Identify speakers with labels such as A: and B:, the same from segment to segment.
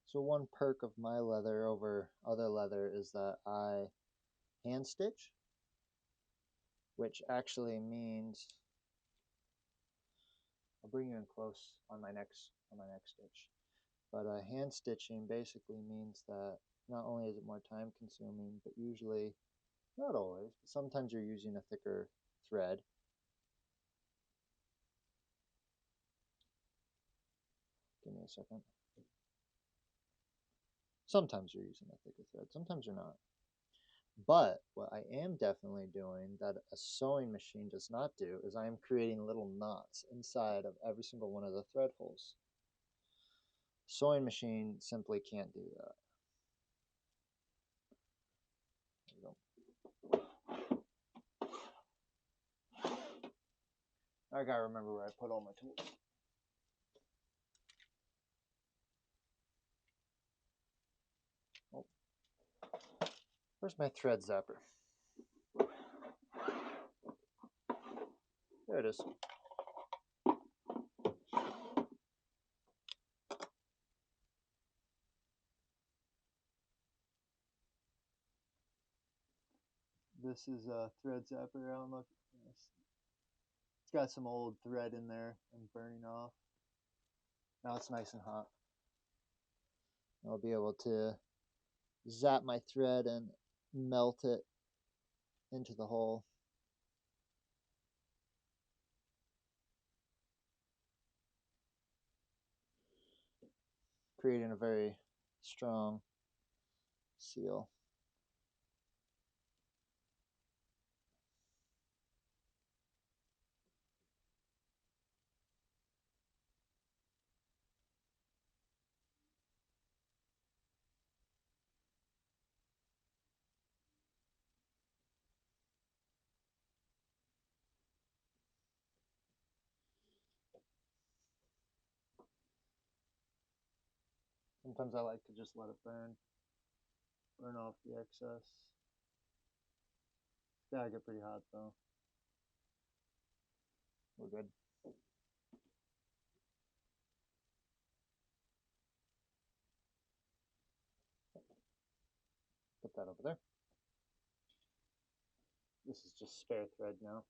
A: So one perk of my leather over other leather is that I hand stitch, which actually means I'll bring you in close on my next stitch. But hand stitching basically means that not only is it more time consuming, but usually, not always, but sometimes you're using a thicker thread. Give me a second. Sometimes you're using a thicker thread, sometimes you're not. But what I am definitely doing that a sewing machine does not do is I am creating little knots inside of every single one of the thread holes. Sewing machine simply can't do that. There we go. I gotta remember where I put all my tools. Oh. Where's my thread zapper? There it is. This is a thread zapper. I don't know if it's got some old thread in there and burning off. Now it's nice and hot. I'll be able to zap my thread and melt it into the hole. Creating a very strong seal. Sometimes I like to just let it burn off the excess. It's gotta get pretty hot though. We're good. Put that over there. This is just spare thread now.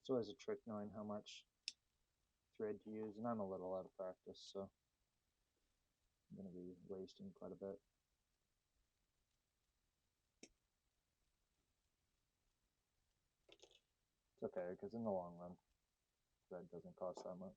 A: It's always a trick knowing how much thread to use, and I'm a little out of practice, so I'm going to be wasting quite a bit. It's okay, because in the long run, thread doesn't cost that much.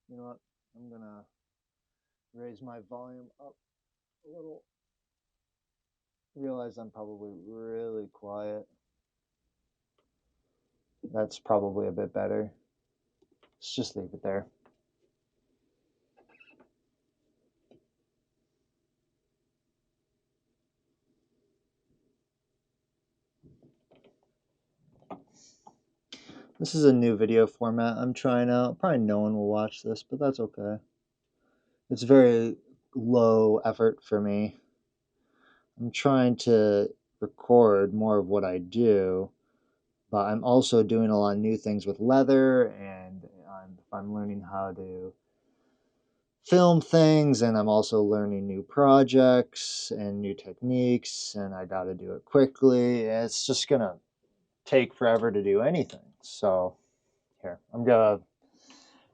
A: You know what? I'm going to raise my volume up a little. Realize I'm probably really quiet. That's probably a bit better. Let's just leave it there. This is a new video format I'm trying out. Probably no one will watch this, but that's okay. It's very low effort for me. I'm trying to record more of what I do, but I'm also doing a lot of new things with leather, and I'm learning how to film things, and I'm also learning new projects and new techniques, and I got to do it quickly. It's just going to take forever to do anything. So here, I'm going to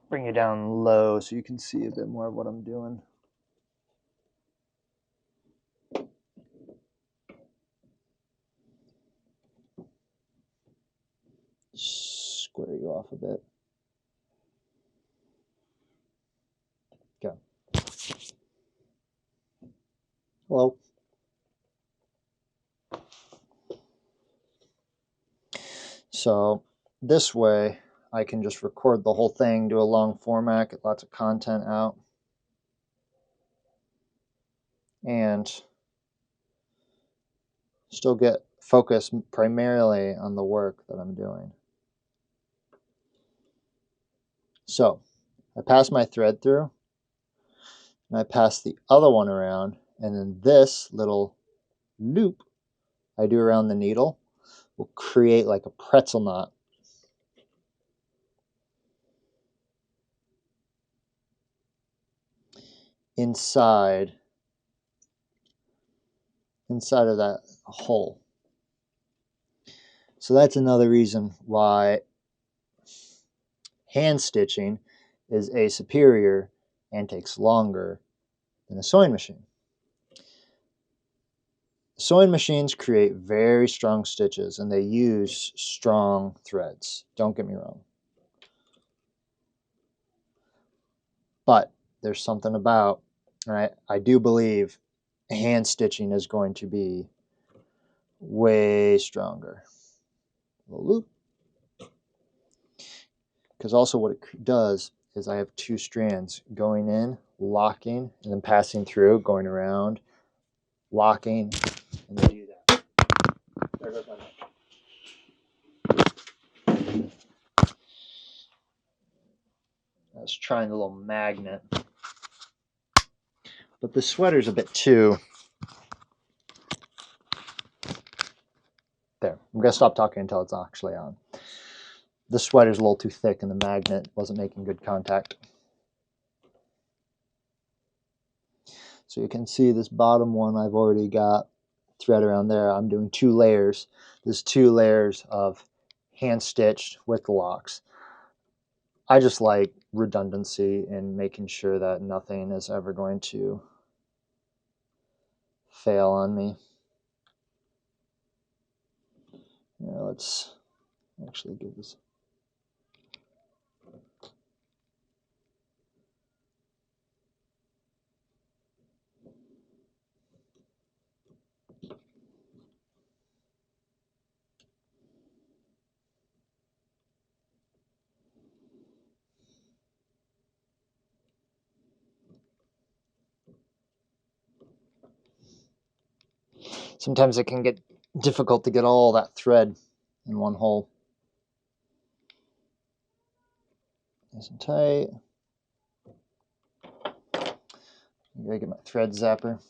A: bring you down low so you can see a bit more of what I'm doing. Square you off a bit. Go. Hello. So this way I can just record the whole thing, do a long format, get lots of content out, and still get focused primarily on the work that I'm doing. So I pass my thread through, and I pass the other one around, and then this little loop I do around the needle will create like a pretzel knot. Inside of that hole. So that's another reason why hand stitching is a superior and takes longer than a sewing machine. Sewing machines create very strong stitches and they use strong threads. Don't get me wrong. But there's something about, and I do believe hand stitching is going to be way stronger. A loop. Because also what it does is I have two strands going in, locking, and then passing through, going around, locking, and then do that. There goes my knife. I was trying the little magnet. But the sweater's a bit too... There, I'm going to stop talking until it's actually on. The sweater's a little too thick and the magnet wasn't making good contact. So you can see this bottom one, I've already got thread around there. I'm doing 2 layers. There's 2 layers of hand stitched with the locks. I just like redundancy and making sure that nothing is ever going to fail on me. Yeah, let's actually give this... Sometimes it can get difficult to get all that thread in one hole. Nice and tight. I'm gonna get my thread zapper.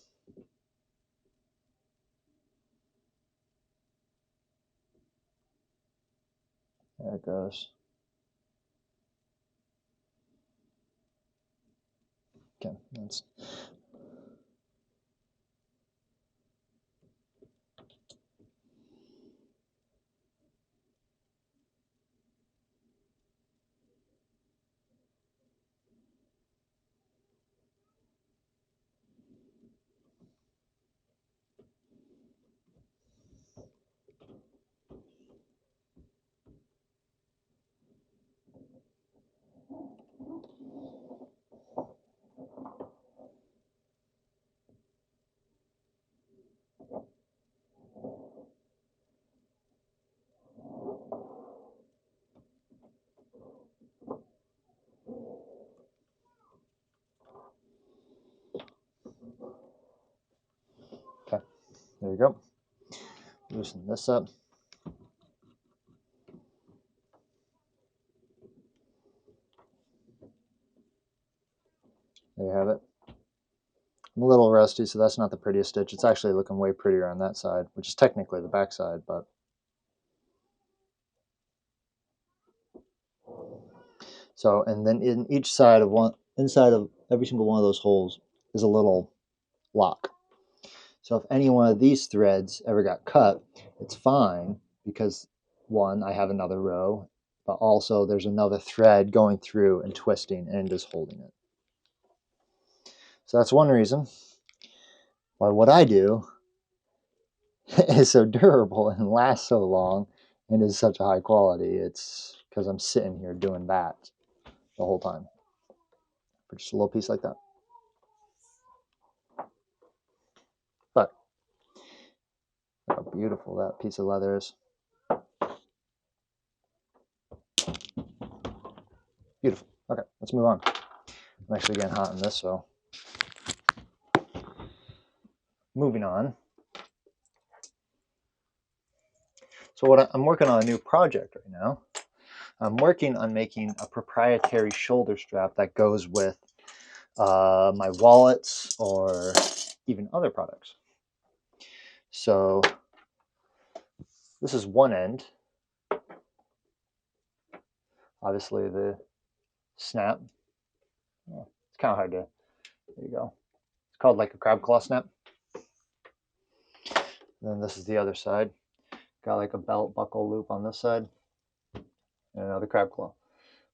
A: There it goes. Okay, that's... Okay, there you go. Loosen this up. There you have it. I'm a little rusty, so that's not the prettiest stitch. It's actually looking way prettier on that side, which is technically the back side, but... So, and then in each side of one, inside of every single one of those holes is a little lock. So if any one of these threads ever got cut, it's fine because one, I have another row, but also there's another thread going through and twisting and just holding it. So that's one reason why what I do is so durable and lasts so long and is such a high quality. It's because I'm sitting here doing that the whole time for just a little piece like that. But look how beautiful that piece of leather is. Beautiful. Okay, let's move on. I'm actually getting hot in this, so moving on. So I'm working on a new project right now. I'm working on making a proprietary shoulder strap that goes with my wallets or even other products. So this is one end. Obviously the snap. Yeah, it's kind of hard to, there you go. It's called like a crab claw snap. And then this is the other side. Got like a belt buckle loop on this side and another crab claw.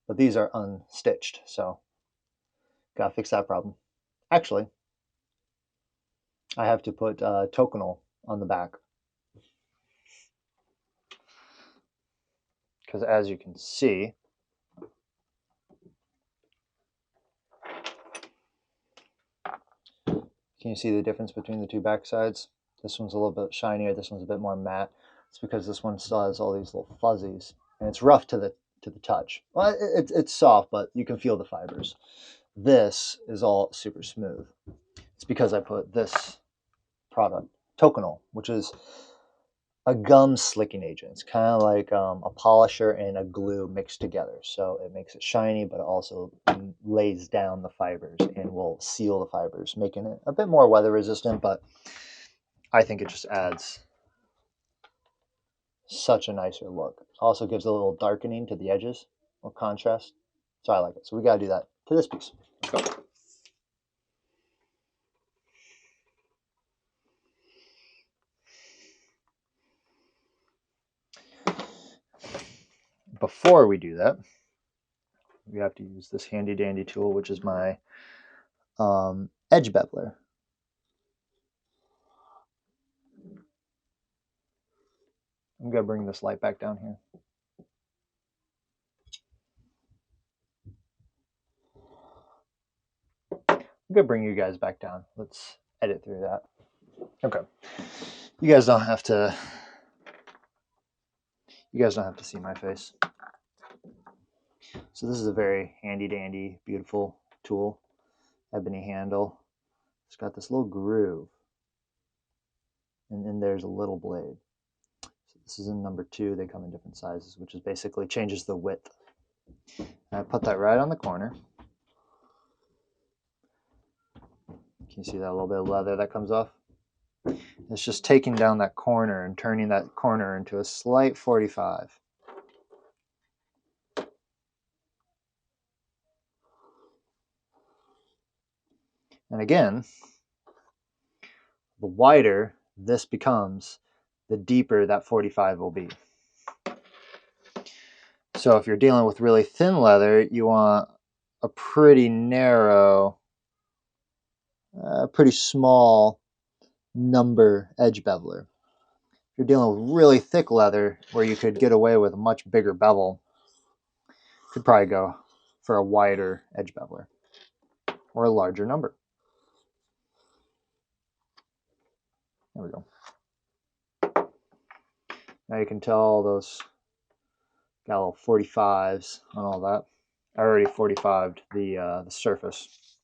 A: But these are unstitched, so gotta fix that problem. Actually, I have to put Toconol on the back. Because as you can see, can you see the difference between the two back sides? This one's a little bit shinier, this one's a bit more matte. It's because this one still has all these little fuzzies, and it's rough to the touch. Well, it's soft, but you can feel the fibers. This is all super smooth. It's because I put this product, Toconol, which is a gum slicking agent. It's kind of like a polisher and a glue mixed together. So it makes it shiny, but it also lays down the fibers and will seal the fibers, making it a bit more weather resistant, but I think it just adds such a nicer look. Also gives a little darkening to the edges, or contrast. So I like it. So we gotta do that to this piece. Let's go. Before we do that, we have to use this handy dandy tool, which is my edge beveler. I'm gonna bring this light back down here. I'm gonna bring you guys back down. Let's edit through that. Okay. You guys don't have to see my face. So this is a very handy dandy, beautiful tool. Ebony handle. It's got this little groove. And then there's a little blade. So this is in number 2. They come in different sizes, which is basically changes the width. And I put that right on the corner. Can you see that little bit of leather that comes off? It's just taking down that corner and turning that corner into a slight 45. And again, the wider this becomes, the deeper that 45 will be. So if you're dealing with really thin leather, you want a pretty narrow, pretty small number edge beveler. If you're dealing with really thick leather where you could get away with a much bigger bevel, you could probably go for a wider edge beveler or a larger number. There we go. Now you can tell those got little 45s on all that. I already 45'd the surface.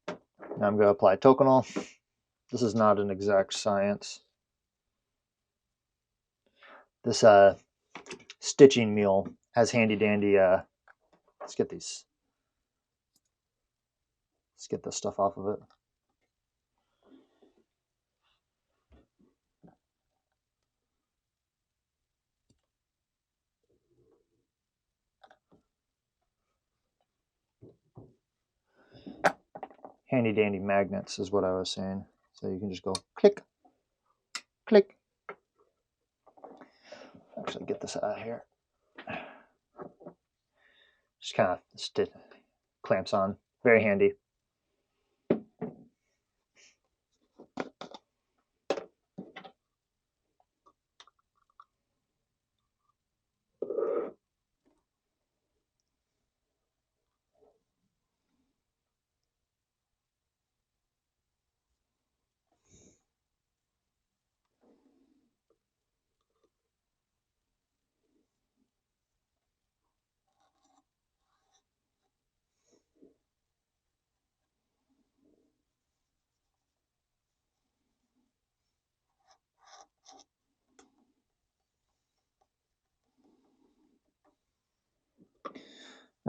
A: Now I'm going to apply Toconol. This is not an exact science. This stitching mule has handy dandy. Let's get this stuff off of it. Handy dandy magnets is what I was saying. So you can just go click, click. Actually, get this out of here. Just kind of clamps on. Very handy.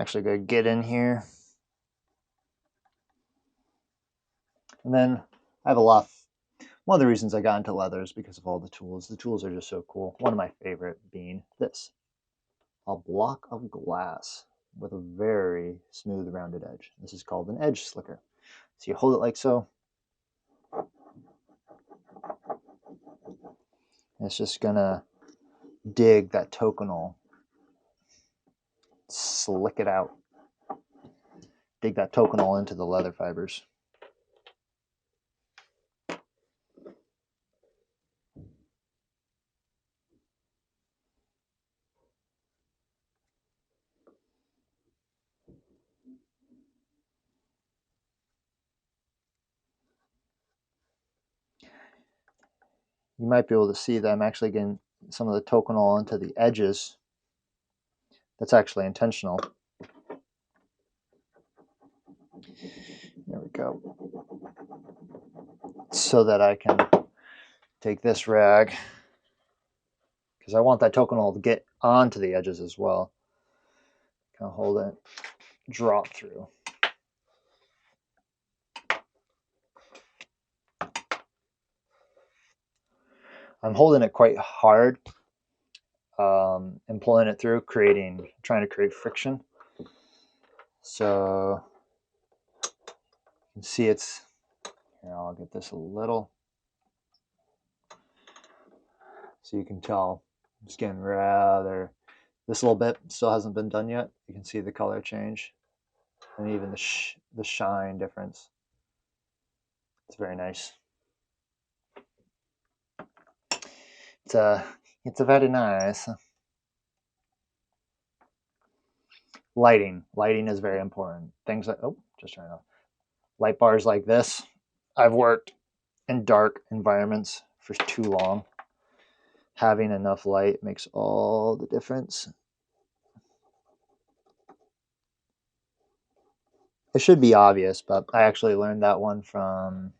A: actually going to get in here. And then I have a lot. One of the reasons I got into leather is because of all the tools. The tools are just so cool. One of my favorite being this, a block of glass with a very smooth rounded edge. This is called an edge slicker. So you hold it like so. And it's just gonna dig that toconol, slick it out, dig that toconol into the leather fibers. You might be able to see that I'm actually getting some of the toconol into the edges. That's actually intentional. There we go. So that I can take this rag, because I want that toconol to get onto the edges as well. Kind of hold it, drop through. I'm holding it quite hard and pulling it through, trying to create friction. So you can see it's, here, I'll get this a little, so you can tell it's getting rather, this little bit still hasn't been done yet. You can see the color change and even the shine difference. It's very nice. It's a very nice. Lighting is very important. Things like, oh, just turn it off. Light bars like this. I've worked in dark environments for too long. Having enough light makes all the difference. It should be obvious, but I actually learned that one from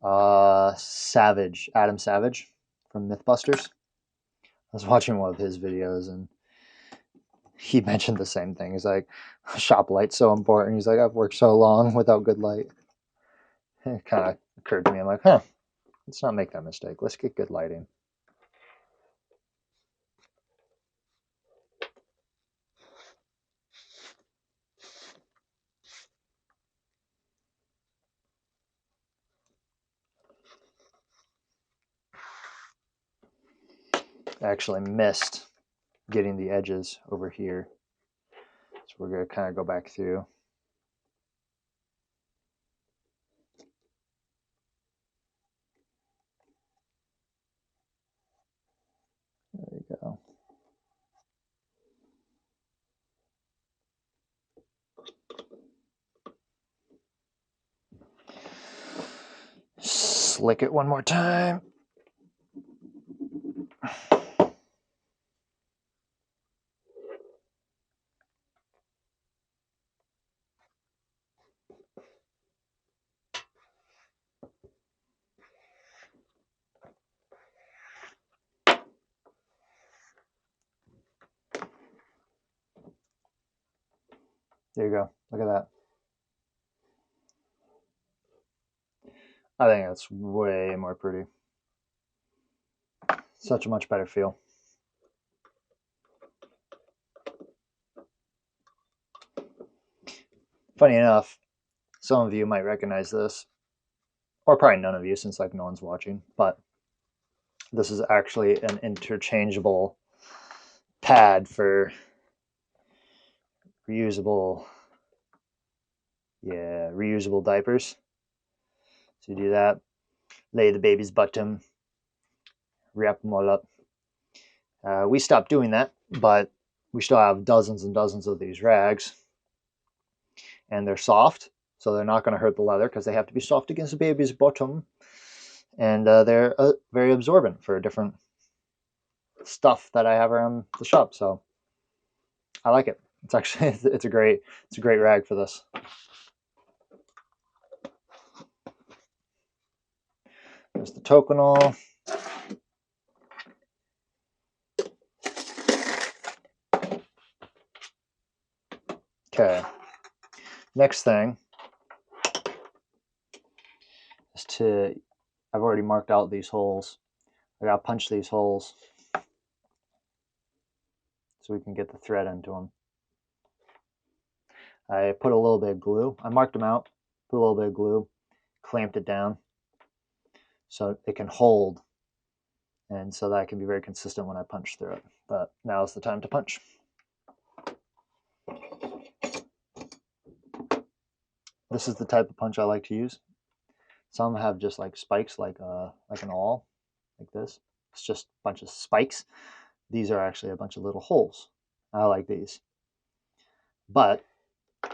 A: Adam Savage from Mythbusters. I was watching one of his videos and he mentioned the same thing. He's like, shop light's so important. He's like, I've worked so long without good light. It kind of occurred to me. I'm like, let's not make that mistake. Let's get good lighting. I actually missed getting the edges over here. So we're going to kind of go back through. There we go. Slick it one more time. There you go. Look at that. I think that's way more pretty. Such a much better feel. Funny enough, some of you might recognize this, or probably none of you since like no one's watching, but this is actually an interchangeable pad for reusable diapers. So you do that, lay the baby's bottom, wrap them all up. We stopped doing that, but we still have dozens and dozens of these rags, and they're soft, so they're not going to hurt the leather because they have to be soft against the baby's bottom, and they're very absorbent for different stuff that I have around the shop. So I like it. It's actually it's a great rag for this. There's the toconol. Okay. Next thing is I've already marked out these holes. I gotta punch these holes so we can get the thread into them. I put a little bit of glue. I marked them out, put a little bit of glue, clamped it down so it can hold, and so that I can be very consistent when I punch through it. But now is the time to punch. This is the type of punch I like to use. Some have just like spikes, like an awl, like this. It's just a bunch of spikes. These are actually a bunch of little holes. I like these. But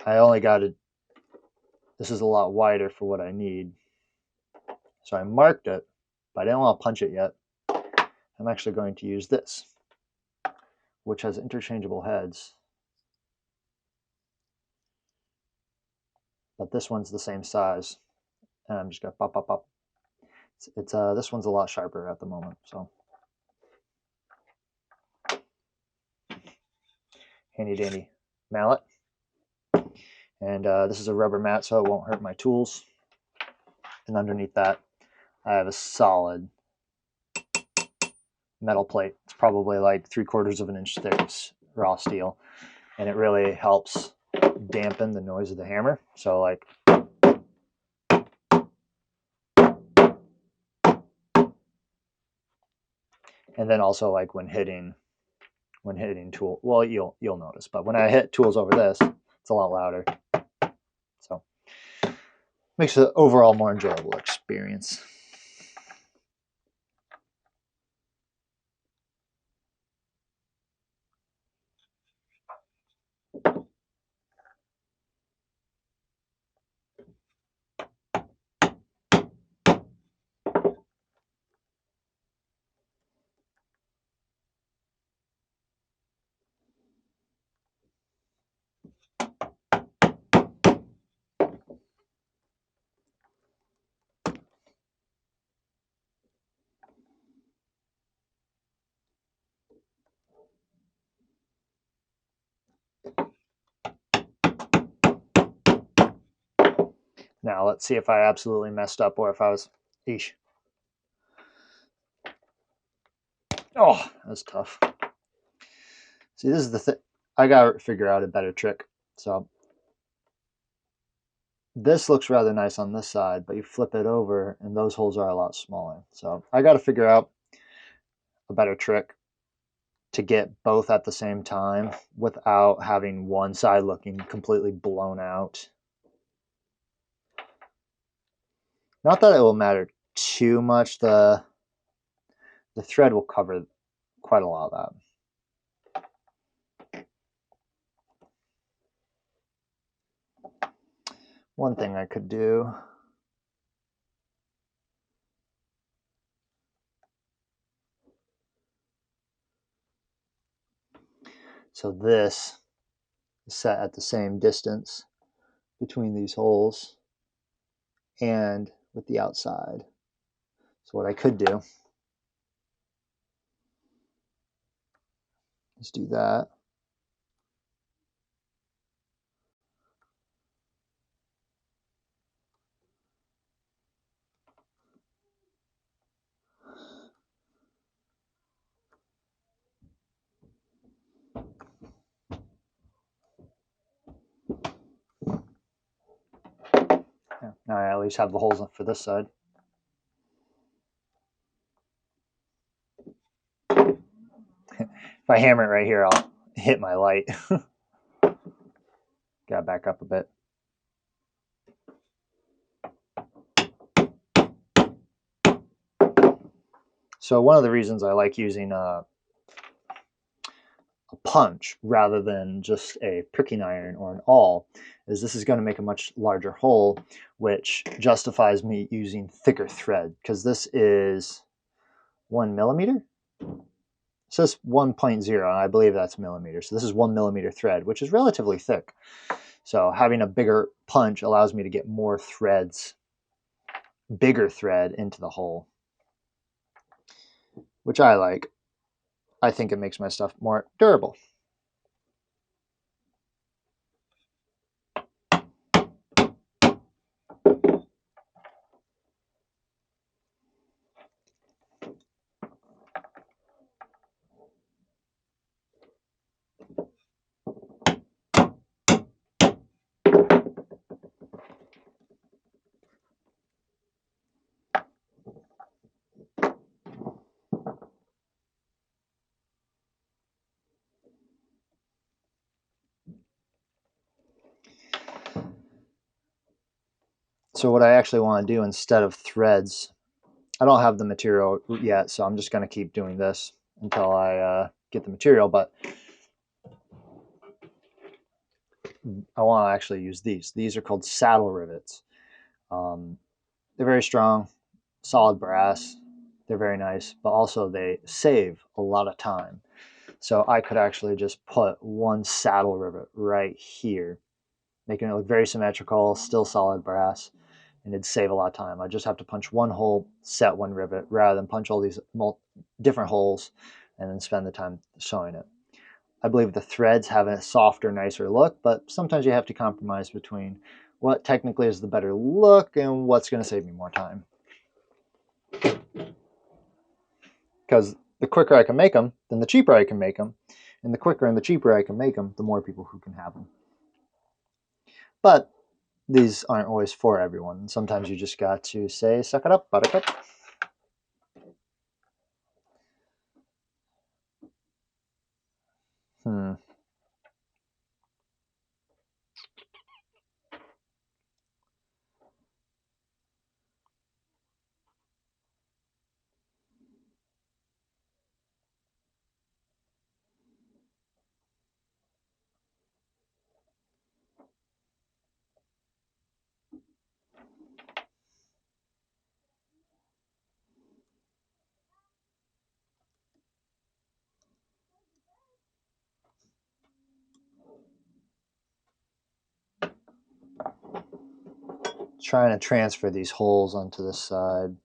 A: I only got it. This is a lot wider for what I need. So I marked it, but I didn't want to punch it yet. I'm actually going to use this, which has interchangeable heads. But this one's the same size. And I'm just going to pop, pop, pop. This one's a lot sharper at the moment. So handy dandy mallet. And this is a rubber mat, so it won't hurt my tools. And underneath that, I have a solid metal plate. It's probably like 3/4 of an inch thick raw steel, and it really helps dampen the noise of the hammer. So like, and then also like when hitting tool, well, you'll notice, but when I hit tools over this, it's a lot louder. So makes it overall more enjoyable experience. Now let's see if I absolutely messed up or if I was, eesh. Oh, that's tough. See, this is the thing. I gotta figure out a better trick. So this looks rather nice on this side, but you flip it over and those holes are a lot smaller. So I gotta figure out a better trick to get both at the same time without having one side looking completely blown out. Not that it will matter too much. The thread will cover quite a lot of that. One thing I could do, so this is set at the same distance between these holes and with the outside. So what I could do is do that. Yeah, now I at least have the holes for this side. If I hammer it right here, I'll hit my light. Gotta back up a bit. So one of the reasons I like using a punch rather than just a pricking iron or an awl is this is going to make a much larger hole, which justifies me using thicker thread, because this is 1 millimeter. It says 1.0, and I believe that's millimeters. So this is 1 millimeter thread, which is relatively thick. So having a bigger punch allows me to get more threads, bigger thread into the hole, which I like. I think it makes my stuff more durable. So what I actually want to do instead of threads, I don't have the material yet, so I'm just going to keep doing this until I get the material, but I want to actually use these. These are called saddle rivets. They're very strong, solid brass. They're very nice, but also they save a lot of time. So I could actually just put one saddle rivet right here, making it look very symmetrical, still solid brass, and it'd save a lot of time. I just have to punch one hole, set one rivet, rather than punch all these different holes and then spend the time sewing it. I believe the threads have a softer, nicer look, but sometimes you have to compromise between what technically is the better look and what's going to save me more time. Because the quicker I can make them, then the cheaper I can make them. And the quicker and the cheaper I can make them, the more people who can have them. But these aren't always for everyone. Sometimes you just got to say, suck it up, buttercup. Hmm. Trying to transfer these holes onto the side.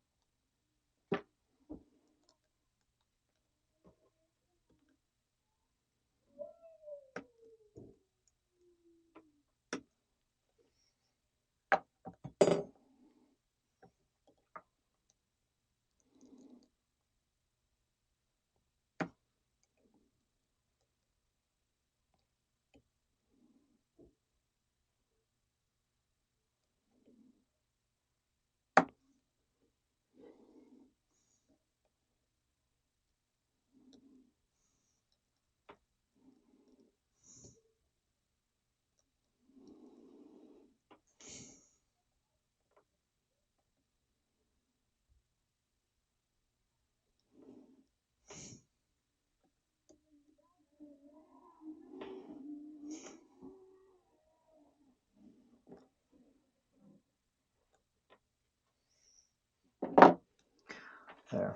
A: There.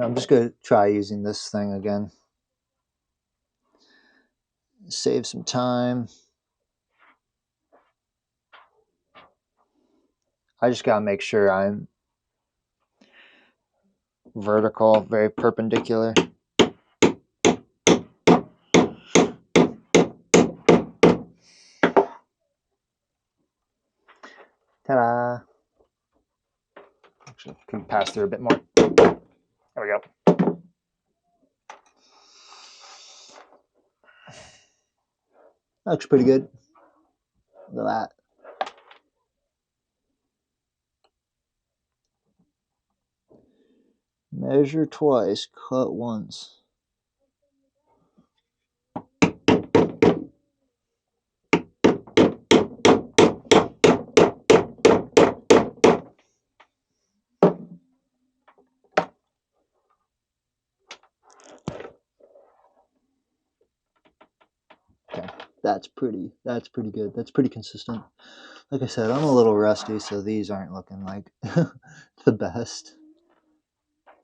A: I'm just going to try using this thing again. Save some time. I just got to make sure I'm vertical, very perpendicular. Ta-da! Actually, can pass through a bit more. There we go. That looks pretty good. Look at that. Measure twice, cut once. Okay, that's pretty good. That's pretty consistent. Like I said, I'm a little rusty, so these aren't looking like the best.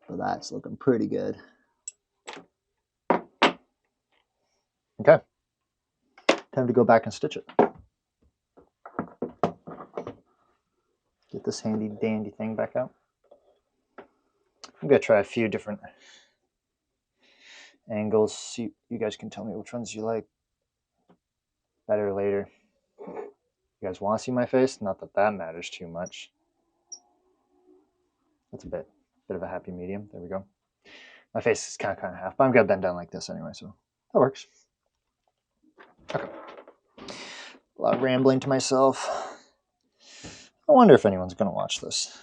A: But that's looking pretty good. Okay. Time to go back and stitch it. Get this handy dandy thing back out. I'm going to try a few different angles. See, you guys can tell me which ones you like better later. You guys want to see my face? Not that that matters too much. That's a bit of a happy medium. There we go. My face is kind of half, but I'm gonna bend down like this anyway, so that works. Okay. A lot of rambling to myself. I wonder if anyone's gonna watch this.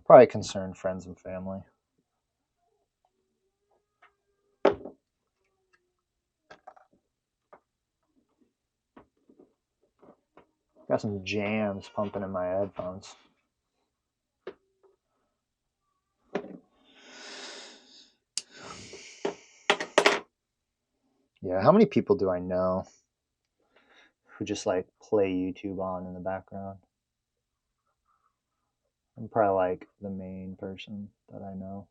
A: Probably concerned friends and family. Got some jams pumping in my headphones. Yeah, how many people do I know who just like play YouTube on in the background? I'm probably like the main person that I know.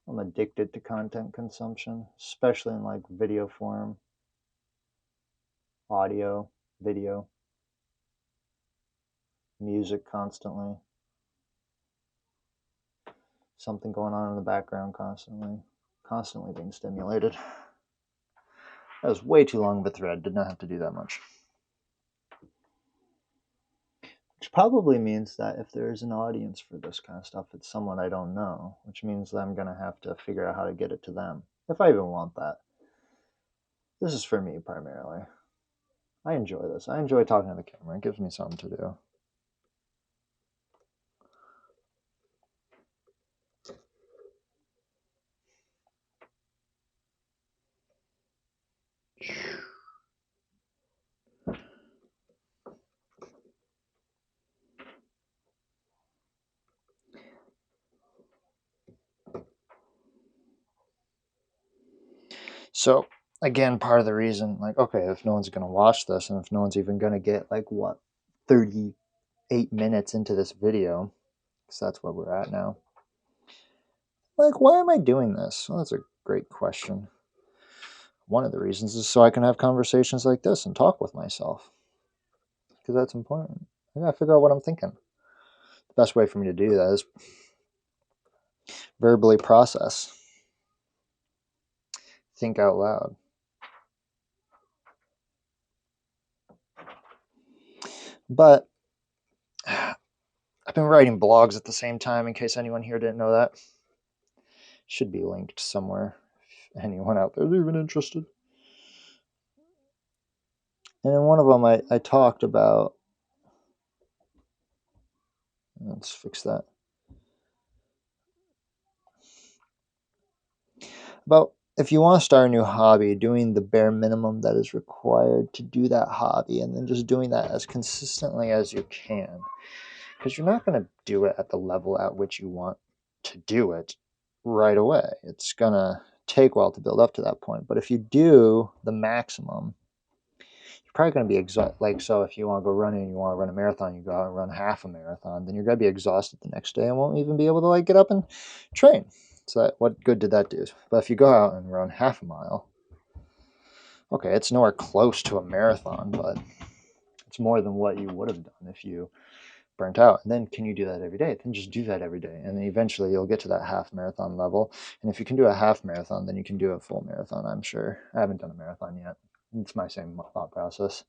A: I'm addicted to content consumption, especially in like video form, audio, video, music constantly. Something going on in the background constantly being stimulated. That was way too long of a thread, did not have to do that much. Which probably means that if there is an audience for this kind of stuff, it's someone I don't know, which means that I'm going to have to figure out how to get it to them, if I even want that. This is for me primarily. I enjoy this. I enjoy talking to the camera. It gives me something to do. So again, part of the reason, like, okay, if no one's going to watch this and if no one's even going to get like 38 minutes into this video, because that's where we're at now. Like, why am I doing this? Well, that's a great question. One of the reasons is so I can have conversations like this and talk with myself, because that's important. I gotta figure out what I'm thinking. The best way for me to do that is verbally process, think out loud. But I've been writing blogs at the same time, in case anyone here didn't know that. Should be linked somewhere if anyone out there is even interested. And in one of them, I talked about, let's fix that, about if you want to start a new hobby, doing the bare minimum that is required to do that hobby, and then just doing that as consistently as you can. Because you're not going to do it at the level at which you want to do it right away. It's going to take a while to build up to that point. But if you do the maximum, you're probably going to be exhausted. Like, so if you want to go running and you want to run a marathon, you go out and run half a marathon, then you're going to be exhausted the next day and won't even be able to like get up and train. So what good did that do? But if you go out and run half a mile, okay, it's nowhere close to a marathon, but it's more than what you would have done if you burnt out. And then can you do that every day? Then just do that every day. And then eventually you'll get to that half marathon level. And if you can do a half marathon, then you can do a full marathon, I'm sure. I haven't done a marathon yet. It's my same thought process.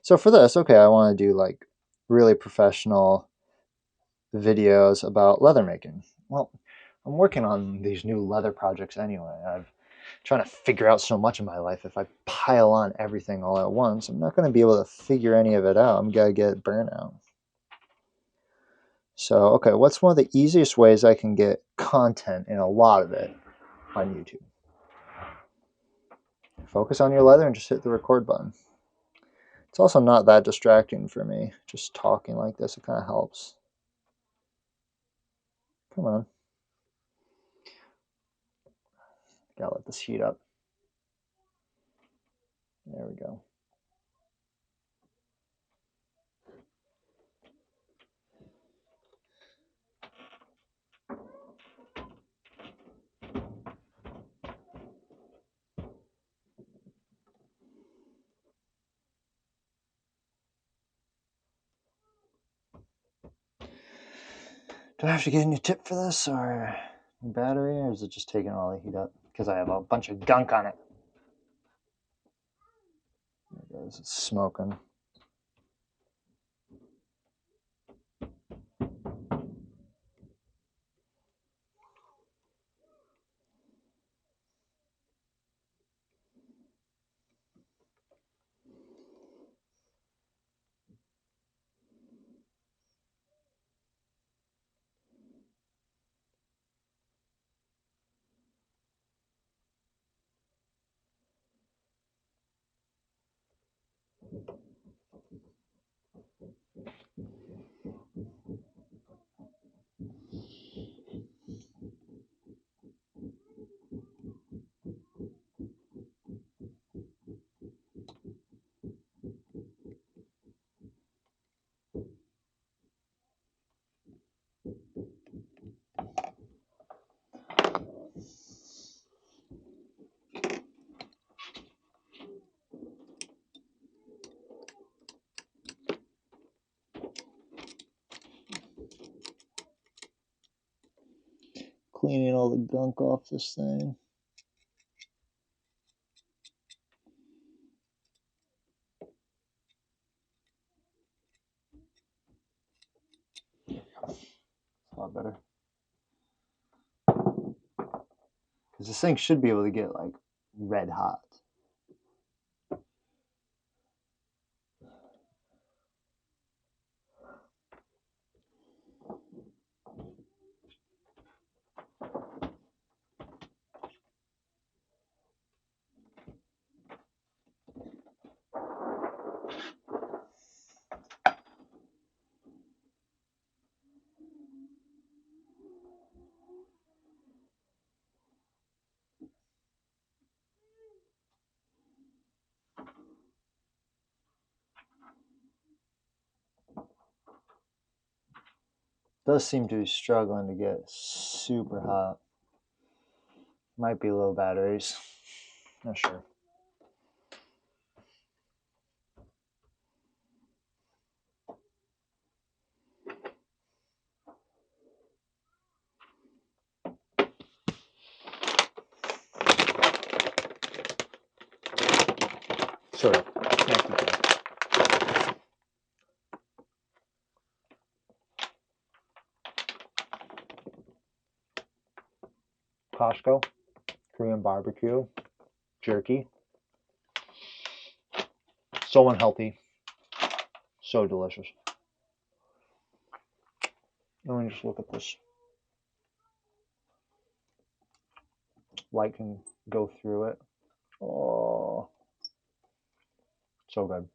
A: So for this, okay, I want to do like really professional videos about leather making. Well, I'm working on these new leather projects anyway. I'm trying to figure out so much in my life. If I pile on everything all at once, I'm not going to be able to figure any of it out. I'm going to get burnout. So, okay, what's one of the easiest ways I can get content in a lot of it on YouTube? Focus on your leather and just hit the record button. It's also not that distracting for me. Just talking like this, it kind of helps. Come on. Gotta let this heat up. There we go. Do I have to get a new tip for this, or battery, or is it just taking all the heat up? Because I have a bunch of gunk on it. There it is. It's smoking. Cleaning all the gunk off this thing. A lot better. Because this thing should be able to get like red hot. Does seem to be struggling to get super hot. Might be low batteries. Not sure. Sort of. Costco, Korean barbecue, jerky. So unhealthy. So delicious. Let me just look at this. Light can go through it. Oh, so good.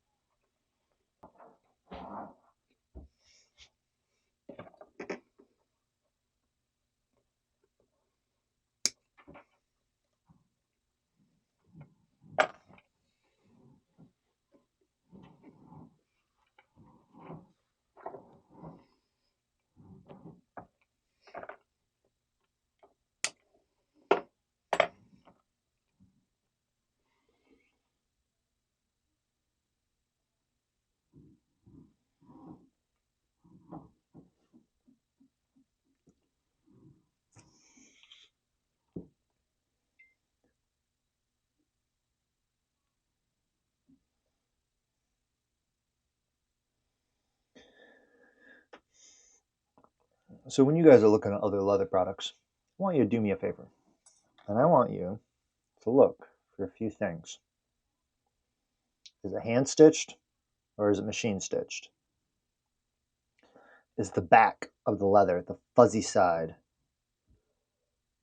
A: So when you guys are looking at other leather products, I want you to do me a favor. And I want you to look for a few things. Is it hand stitched or is it machine stitched? Is the back of the leather, the fuzzy side,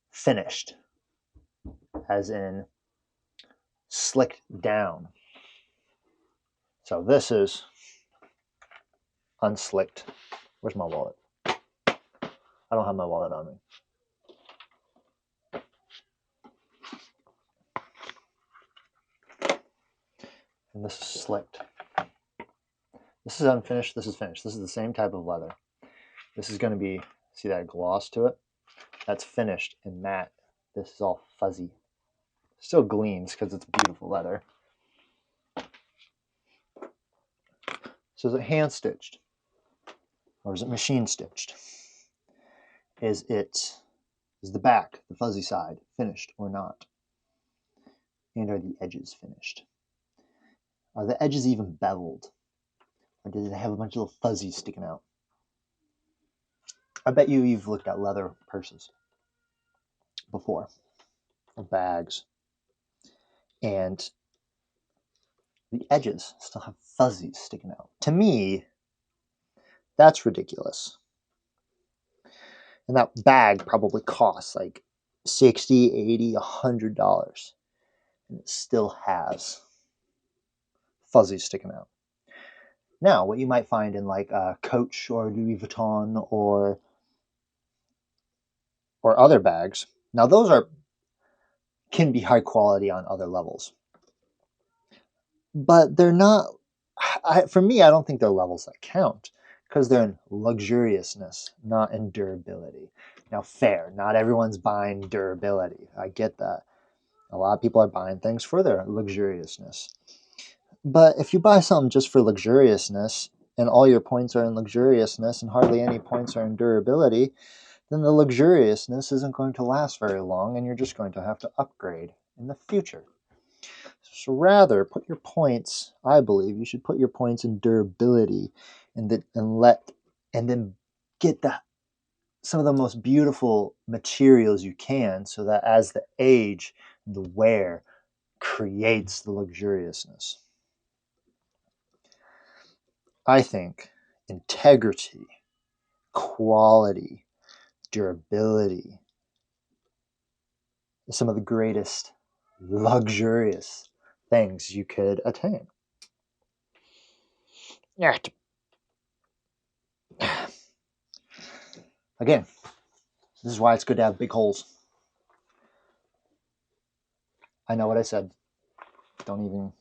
A: finished? As in slicked down. So this is unslicked. Where's my wallet? I don't have my wallet on me. And this is slicked. This is unfinished. This is finished. This is the same type of leather. This is going to be, see that gloss to it? That's finished and matte. This is all fuzzy. Still gleams because it's beautiful leather. So is it hand stitched? Or is it machine stitched? Is it Is the back, the fuzzy side, finished or not? And are the edges finished? Are the edges even beveled? Or does it have a bunch of little fuzzies sticking out? I bet you've looked at leather purses before, or bags, and the edges still have fuzzies sticking out. To me, that's ridiculous. And that bag probably costs like $60, $80, $100, and it still has fuzzies sticking out. Now, what you might find in like Coach or Louis Vuitton or other bags, now those can be high quality on other levels, but they're not. For me, I don't think they're levels that count because they're in luxuriousness, not in durability. Now, fair, not everyone's buying durability. I get that. A lot of people are buying things for their luxuriousness. But if you buy something just for luxuriousness and all your points are in luxuriousness and hardly any points are in durability, then the luxuriousness isn't going to last very long and you're just going to have to upgrade in the future. So rather, put your points, I believe, you should put your points in durability and then get some of the most beautiful materials you can so that as the age and the wear creates the luxuriousness. I think integrity, quality, durability is some of the greatest luxurious things you could attain. Yeah. Again, this is why it's good to have big holes. I know what I said. Don't even.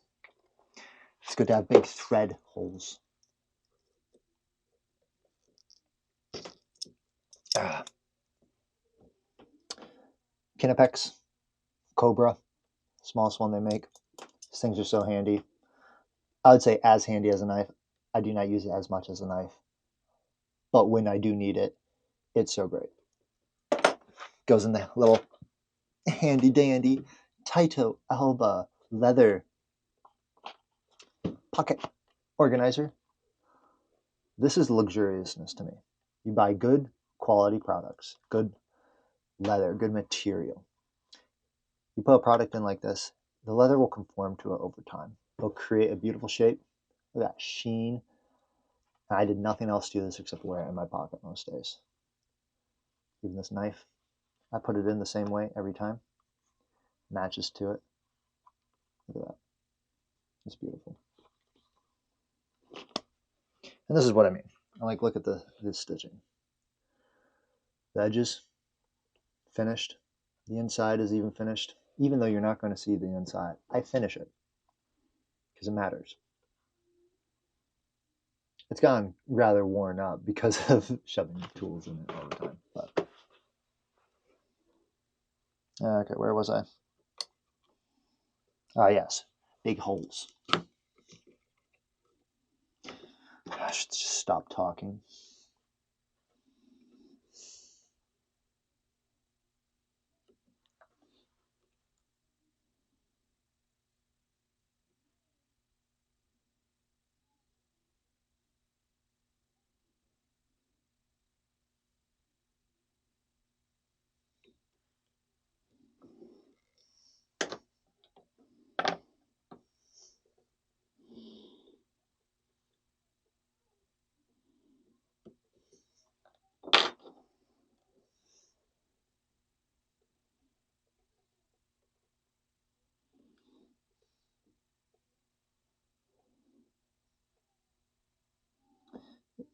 A: It's good to have big thread holes. Kinepex, Cobra, smallest one they make. These things are so handy. I would say as handy as a knife. I do not use it as much as a knife. But when I do need it, it's so great. Goes in the little handy dandy Taito Alba leather pocket organizer. This is luxuriousness to me. You buy good quality products, good leather, good material. You put a product in like this, the leather will conform to it over time. It'll create a beautiful shape. Look at that sheen. And I did nothing else to this except wear it in my pocket most days. Even this knife, I put it in the same way every time. Matches to it. Look at that. It's beautiful. And this is what I mean. Look at this stitching. The edges, finished. The inside is even finished. Even though you're not going to see the inside, I finish it because it matters. It's gotten rather worn up because of shoving tools in it all the time. But okay, where was I? Ah, yes, big holes. I should just stop talking.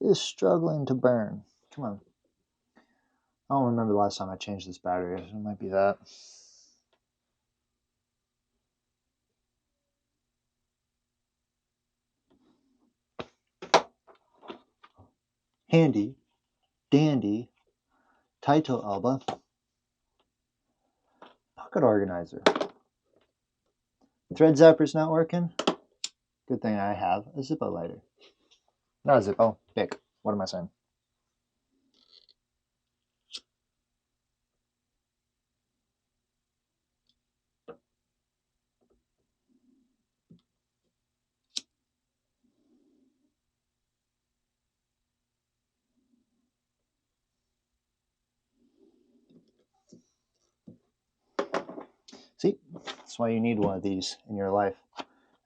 A: It is struggling to burn. Come on. I don't remember the last time I changed this battery. It might be that. Handy, dandy, Taito Alba pocket organizer. Thread zapper's not working. Good thing I have a Zippo lighter. Not a Zippo, Bic. What am I saying? That's why you need one of these in your life.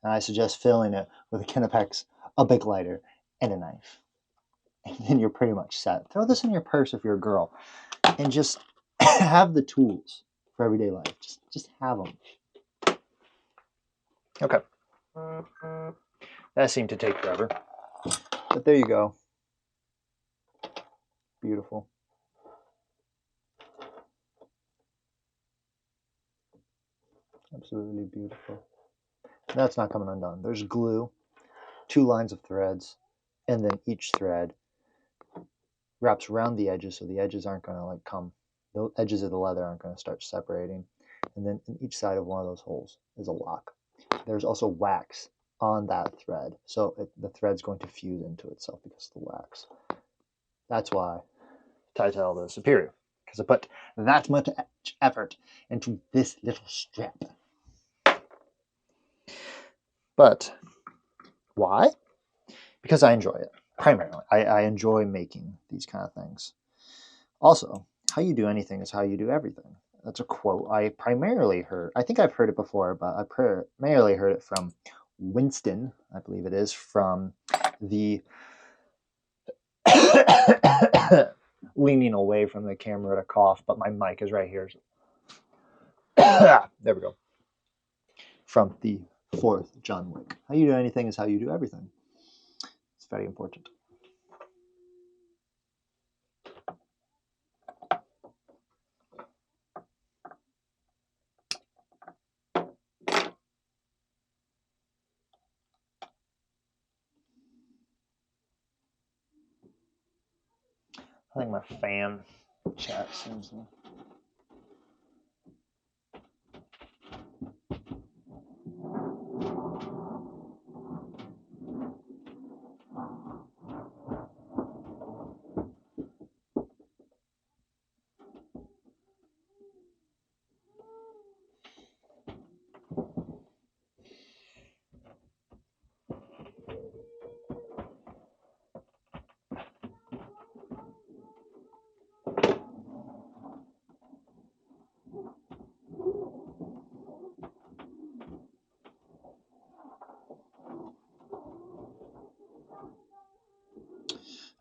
A: And I suggest filling it with a Kinepex, a big lighter, and a knife. And then you're pretty much set. Throw this in your purse if you're a girl, and just have the tools for everyday life. Just have them. Okay. That seemed to take forever. But there you go. Beautiful. Absolutely beautiful. That's not coming undone. There's glue, 2 lines of threads, and then each thread wraps around the edges, so the edges aren't going to like come, the edges of the leather aren't going to start separating. And then in each side of one of those holes is a lock. There's also wax on that thread, so the thread's going to fuse into itself because of the wax. That's why Tytel is superior, because I put that much effort into this little strap. But why? Because I enjoy it. Primarily, I enjoy making these kind of things. Also, how you do anything is how you do everything. That's a quote I primarily heard. I think I've heard it before, but I primarily heard it from Winston, I believe it is, from the leaning away from the camera to cough, but my mic is right here. There we go. From the 4th John Wick. How you do anything is how you do everything. It's very important. I think my fan chat seems to...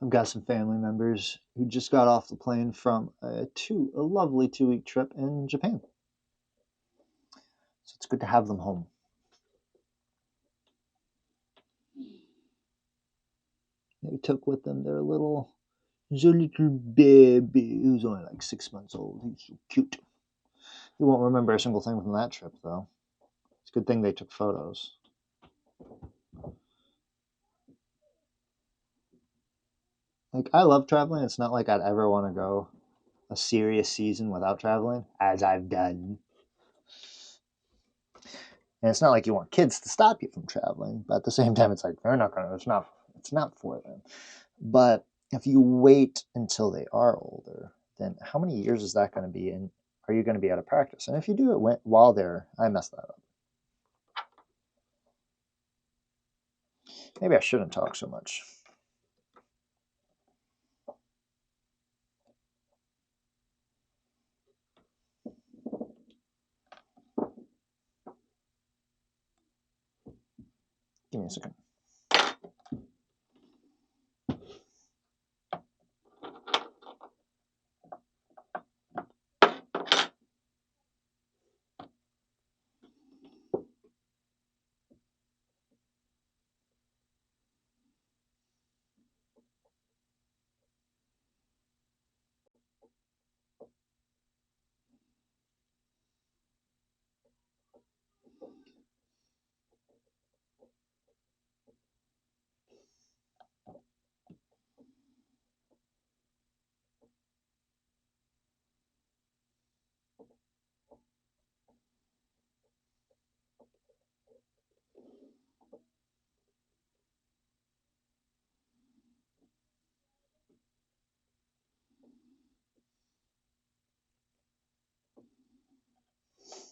A: I've got some family members who just got off the plane from a lovely 2-week trip in Japan. So it's good to have them home. They took with them their little baby who's only like 6 months old. He's so cute. You won't remember a single thing from that trip, though. It's a good thing they took photos. Like, I love traveling. It's not like I'd ever want to go a serious season without traveling, as I've done. And it's not like you want kids to stop you from traveling, but at the same time, it's like they're not gonna. It's not for them. But if you wait until they are older, then how many years is that going to be? And are you going to be out of practice? And if you do it while they're, I messed that up. Maybe I shouldn't talk so much. Give me a second.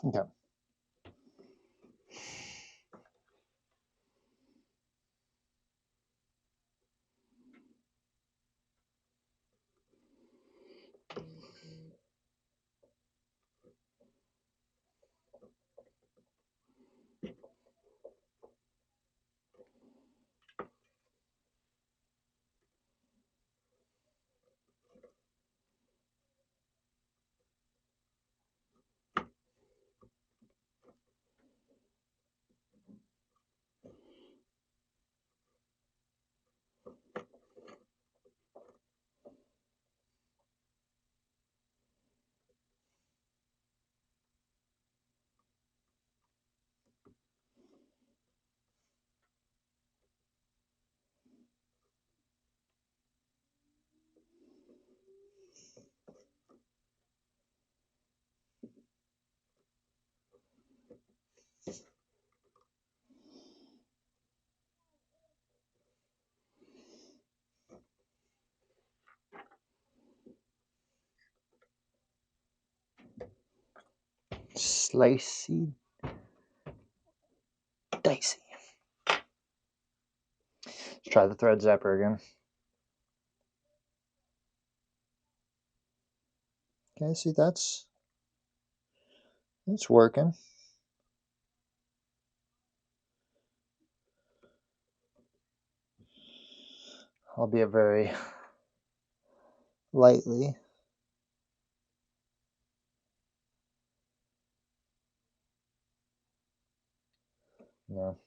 A: Okay. Slicey, dicey. Let's try the thread zapper again. Okay, see that's working. Albeit very lightly. No.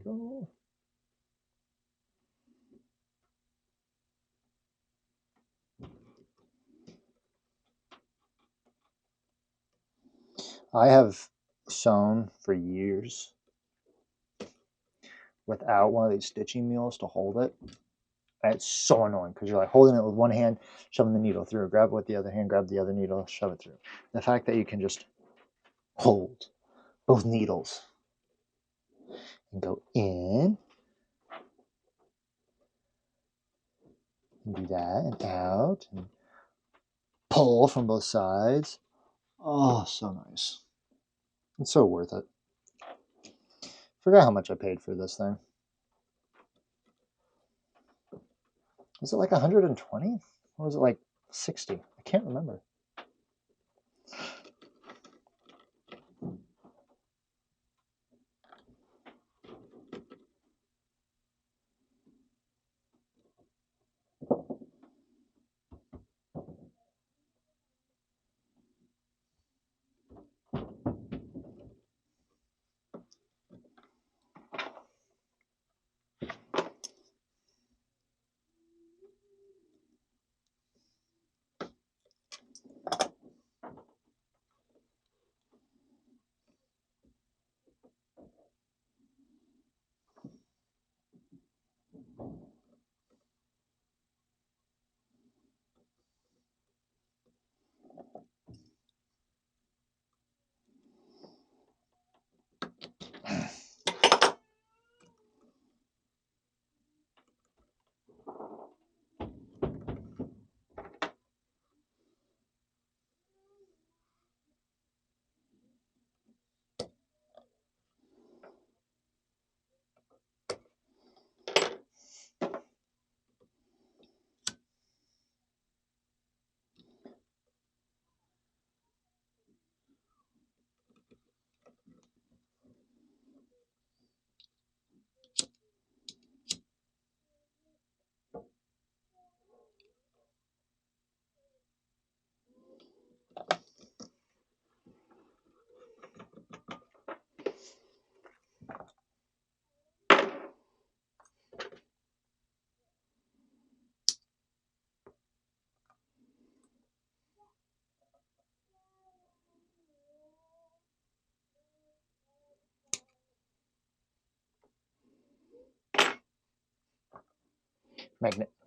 A: There we go. I have sewn for years without one of these stitching mules to hold it. And it's so annoying because you're like holding it with one hand, shoving the needle through, grab it with the other hand, grab the other needle, shove it through. The fact that you can just hold both needles and go in and do that and out and pull from both sides. Oh, so nice. It's so worth it. Forgot how much I paid for this thing. Was it like 120? Or was it like 60? I can't remember.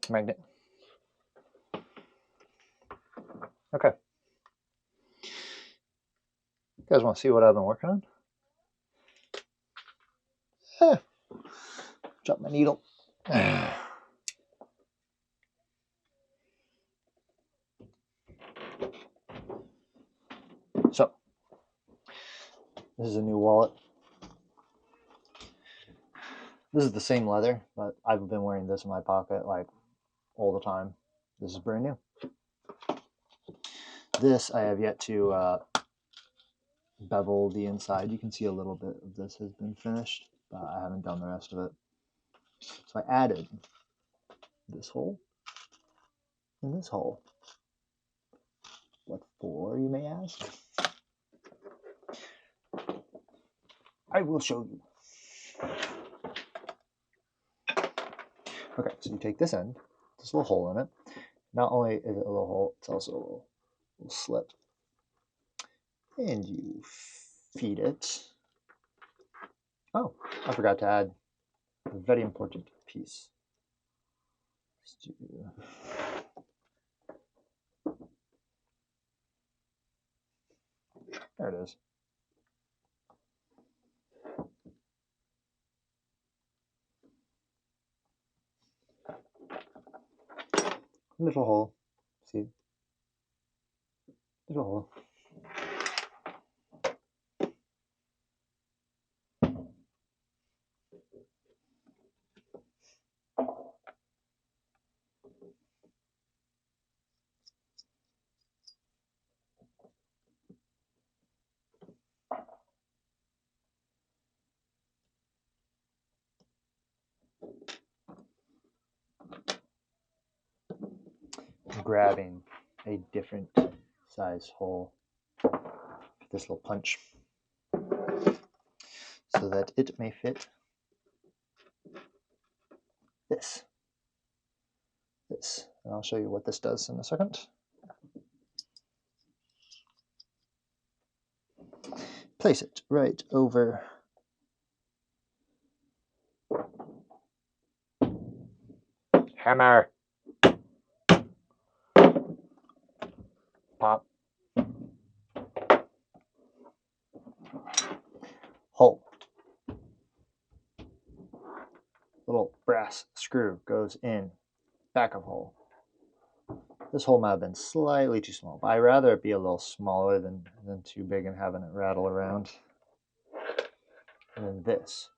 A: Magnet. Okay. You guys want to see what I've been working on? Eh, drop my needle. So, this is a new wallet. This is the same leather, but I've been wearing this in my pocket like all the time. This is brand new. This I have yet to bevel the inside. You can see a little bit of this has been finished, but I haven't done the rest of it. So I added this hole and this hole. What for, you may ask? I will show you. Okay, so you take this end, this little hole in it. Not only is it a little hole, it's also a little slit. And you feed it. Oh, I forgot to add a very important piece. There it is. Little hole. See? Little hole. Grabbing a different size hole for this little punch so that it may fit this. And I'll show you what this does in a second. Place it right over hammer. Pop. Hole. Little brass screw goes in back of hole. This hole might have been slightly too small, but I'd rather it be a little smaller than too big and having it rattle around. And then this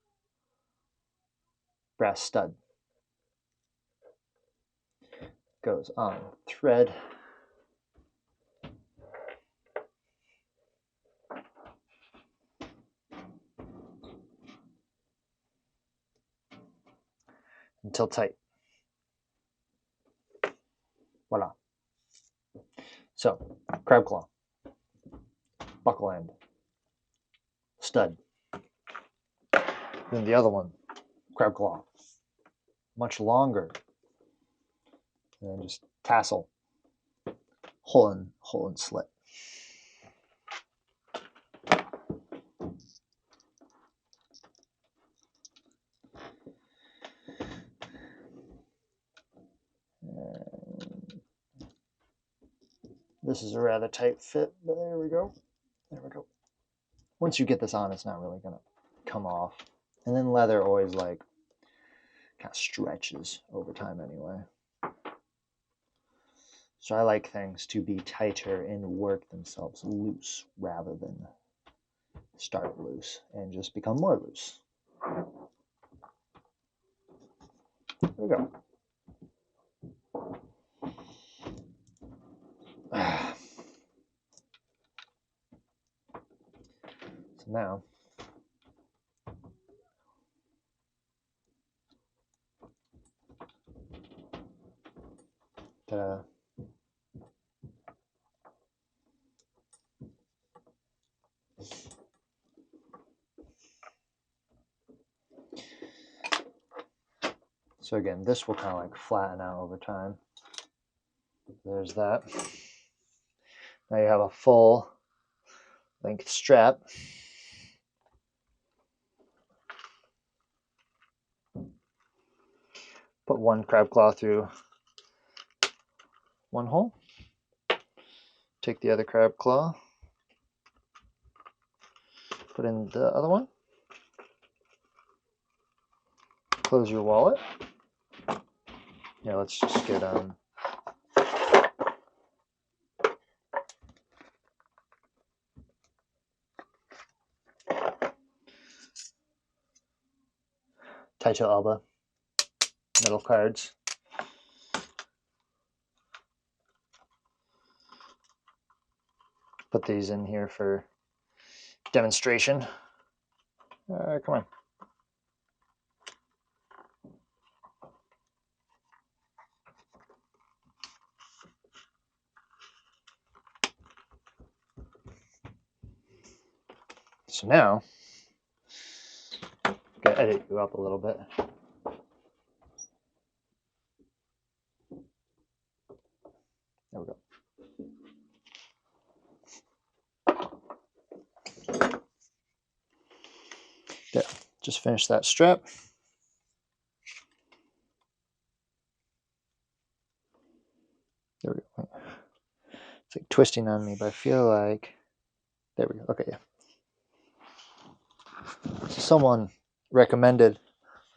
A: brass stud goes on thread. Until tight. Voila. So, crab claw, buckle end, stud. Then the other one, crab claw, much longer. And then just tassel, hole and slit. And this is a rather tight fit, but there we go. There we go. Once you get this on, it's not really gonna come off. And then leather always like kind of stretches over time anyway. So I like things to be tighter and work themselves loose rather than start loose and just become more loose. There we go. So now, ta-da. So again, this will kind of like flatten out over time. There's that. Now you have a full length strap. Put one crab claw through one hole. Take the other crab claw. put in the other one. Close your wallet. Yeah, let's just get Taito Alba metal cards. Put these in here for demonstration. Come on. So now, I'm going to edit you up a little bit. There we go. There, just finish that strap. There we go. It's like twisting on me, but I feel like, there we go. Okay, yeah. So someone recommended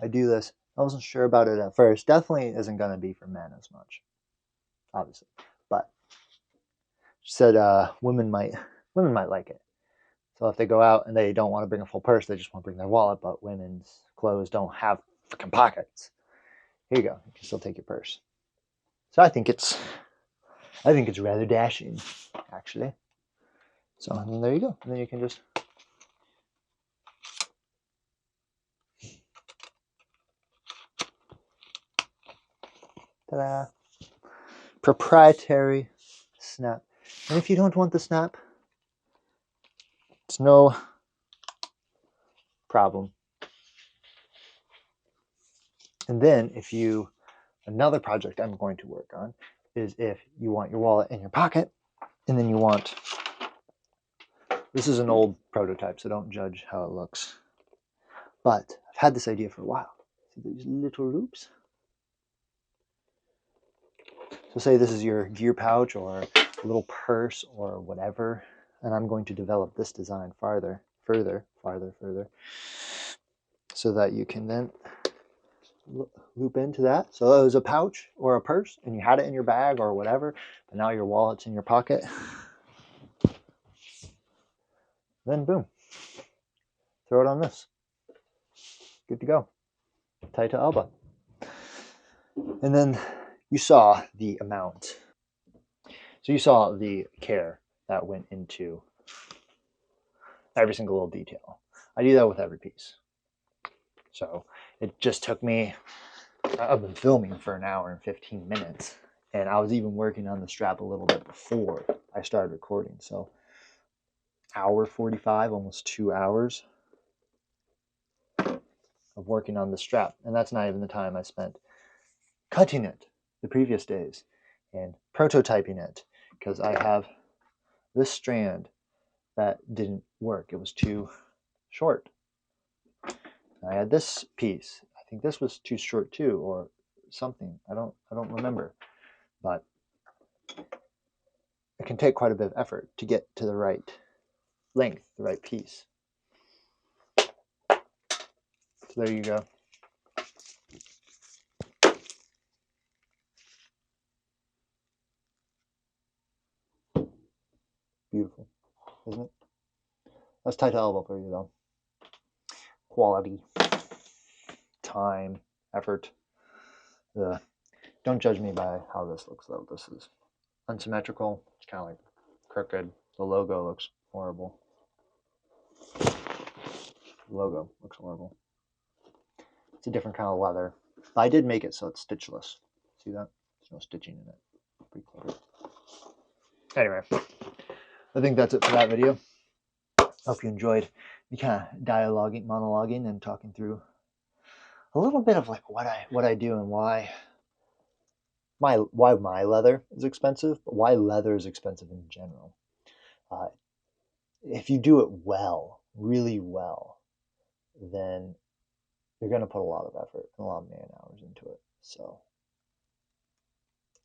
A: I do this. I wasn't sure about it at first. Definitely isn't going to be for men as much, obviously. But she said women might like it. So if they go out and they don't want to bring a full purse, they just want to bring their wallet, but women's clothes don't have freaking pockets. Here you go. You can still take your purse. So I think it's rather dashing, actually. So and then there you go. And then you can just ta-da. Proprietary snap. And if you don't want the snap, it's no problem. And then if you, another project I'm going to work on is if you want your wallet in your pocket and then you want, this is an old prototype, so don't judge how it looks. But I've had this idea for a while. See these little loops? So say this is your gear pouch or a little purse or whatever, and I'm going to develop this design further, so that you can then loop into that. So it was a pouch or a purse and you had it in your bag or whatever, but now your wallet's in your pocket. Then boom, throw it on this. Good to go. Taito Alba. And then you saw the amount. So you saw the care that went into every single little detail. I do that with every piece. So it just took me, I've been filming for an hour and 15 minutes, and I was even working on the strap a little bit before I started recording. So hour 45, almost 2 hours of working on the strap. And that's not even the time I spent cutting it the previous days and prototyping it, because I have this strand that didn't work. It was too short. I had this piece. I think this was too short too, or something. I don't remember. But it can take quite a bit of effort to get to the right length, the right piece. So there you go. Beautiful, isn't it? That's Taito Alba for you though. Quality, time, effort. Don't judge me by how this looks though. This is unsymmetrical. It's kind of like crooked. The logo looks horrible. The logo looks horrible. It's a different kind of leather. But I did make it so it's stitchless. See that? There's no stitching in it. Pretty clever. Anyway, I think that's it for that video. Hope you enjoyed me kind of monologuing and talking through a little bit of like what I do and why my leather is expensive, but why leather is expensive in general. If you do it well, really well, then you're going to put a lot of effort and a lot of man hours into it. So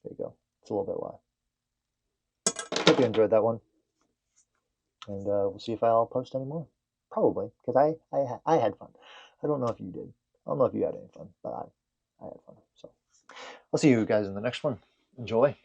A: there you go. It's a little bit why. Hope you enjoyed that one. And we'll see if I'll post any more. probably because I had fun. I don't know if you did. I don't know if you had any fun, but I had fun. So I'll see you guys in the next one. Enjoy.